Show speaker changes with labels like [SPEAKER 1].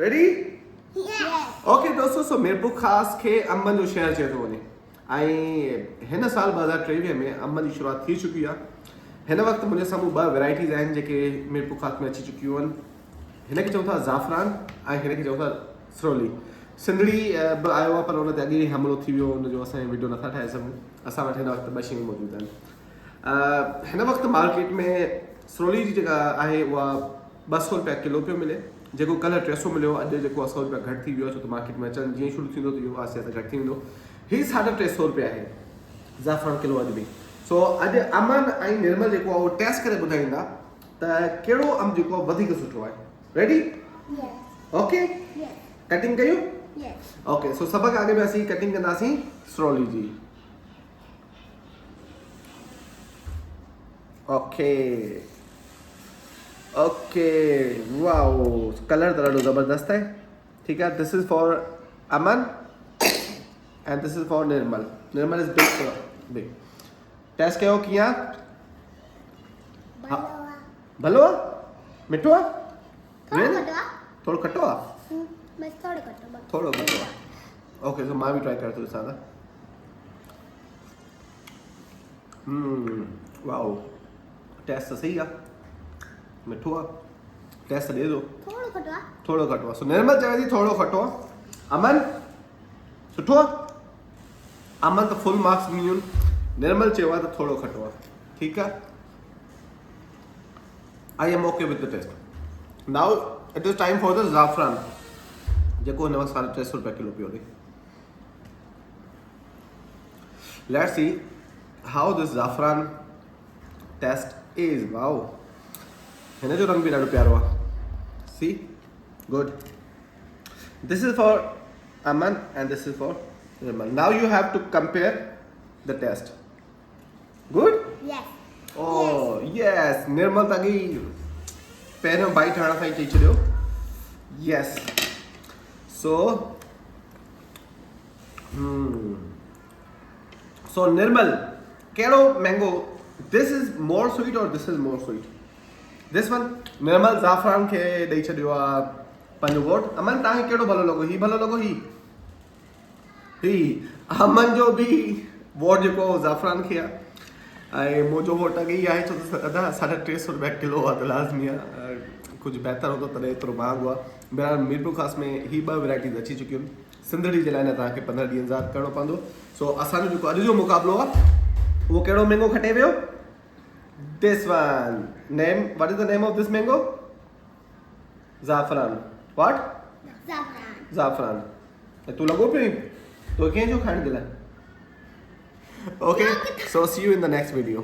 [SPEAKER 1] Ready?
[SPEAKER 2] Yes.
[SPEAKER 1] Okay दोस्तों, सो मिर्पुरखास खे अंबनि जो शहर चयो थो वञे ऐं हिन साल 2023 में अंबनि जी शुरूआत थी चुकी आहे। हिन वक़्तु मुंहिंजे साम्हूं ॿ वैराइटीज़ आहिनि जेके मिर्पुरखास में अची चुकियूं आहिनि। हिनखे चऊं था ज़ाफ़रान ऐं हिनखे चऊं था सिरोली। सिंधड़ी बि आयो आहे पर हुन ते अॻे ई हमलो थी वियो, हुनजो असां वीडियो नथा ठाहे सघूं। असां वटि हिन वक़्तु ॿ शयूं मौजूदु आहिनि। हिन वक़्तु मार्केट में सिरोली जी जेका आहे उहा 200 रुपया किलो पियो मिले, जेको कल्ह 300 मिलियो, अॼु जेको 100 रुपया घटि थी वियो आहे छो त मार्केट में अचणु जीअं शुरू थींदो त इहो आहिस्ते आहिस्ते घटि थी वेंदो। हीउ 350 रुपया आहे ज़ाफ़रान किलो अॼु बि। सो अॼु अमन ऐं निर्मल जेको आहे उहो टेस्ट करे ॿुधाईंदा त कहिड़ो अमु जेको आहे वधीक सुठो आहे। Ready?
[SPEAKER 2] Yes.
[SPEAKER 1] Okay,
[SPEAKER 2] Yes.
[SPEAKER 1] Cutting कयूं?
[SPEAKER 2] Yes.
[SPEAKER 1] ओके, सो सभ खां अॻु में असीं कटिंग कंदासीं सिरोली जी। ओके ओके, वाओ, कलर त ॾाढो ज़बरदस्त आहे। ठीकु आहे, this is for Aman and this is for Nirmal. Nirmal is big. Test कयो कीअं आहे?
[SPEAKER 2] Balawa.
[SPEAKER 1] भलो आहे? मिठो आहे?
[SPEAKER 2] थोड़ो खटो आहे।
[SPEAKER 1] थोरो खटो आहे?
[SPEAKER 2] बस थोड़ो खटो बस।
[SPEAKER 1] थोरो खटो आहे। ओके, सो मां बि ट्राई करे थो ॾिसां त। वाओ, टेस्ट त सही आहे, मिठो आहे, टेस्ट ॾे थो।
[SPEAKER 2] थोड़ो खटो आहे।
[SPEAKER 1] थोरो खटो आहे। सो निर्मल चवे थी थोरो खटो आहे। अमन सुठो आहे? अमन त फुल मार्क्स ॾिनियूं, निर्मल चयो आहे त थोरो खटो आहे। ठीकु आहे, I am okay with the taste. Now it is time for the Zafran जेको हिन वक़्तु 350 रुपया किलो पियो हले। Let's see how this Zafran taste is. Wow, हिन जो रंग बि ॾाढो प्यारो आहे। See, good. This is for Aman and this is for Nirmal. Now you have to compare the taste. Good?
[SPEAKER 2] Yes.
[SPEAKER 1] Oh yes, Nirmal त अॻे पहिरियों बाइट हणण सां ई चई छॾियो। यस, सो निर्मल कहिड़ो mango, this is more sweet or this is more sweet? This one. Nirmal Zafran खे ॾेई छॾियो आहे पंहिंजो वोट। अमन तव्हांखे कहिड़ो भलो लॻो? ही भलो लॻो? ही अमन जो बि वोट जेको ज़ाफ़रान खे आहे ऐं मुंहिंजो वोट अॻे ई आहे छो त अदा 350 रुपया किलो आहे त लाज़मी आहे। कुझु बहितर हूंदो तॾहिं एतिरो महांगो आहे। बहरहाल मिर्पुरखास में ही 2 वैराइटीज़ अची चुकियूं आहिनि। सिंधड़ी जे लाइ न तव्हांखे 15 ॾींहं इंतज़ारु करिणो पवंदो। सो असांजो जेको अॼु जो मुक़ाबिलो आहे उहो कहिड़ो मैंगो खटे वियो? This one. Name, what is the name of this mango? Zafran. What?
[SPEAKER 2] Zafran.
[SPEAKER 1] Zafran. ऐं तूं लॻो पियो तो कंहिंजो खाइण दिलि आहे? Okay, so see you in the next video.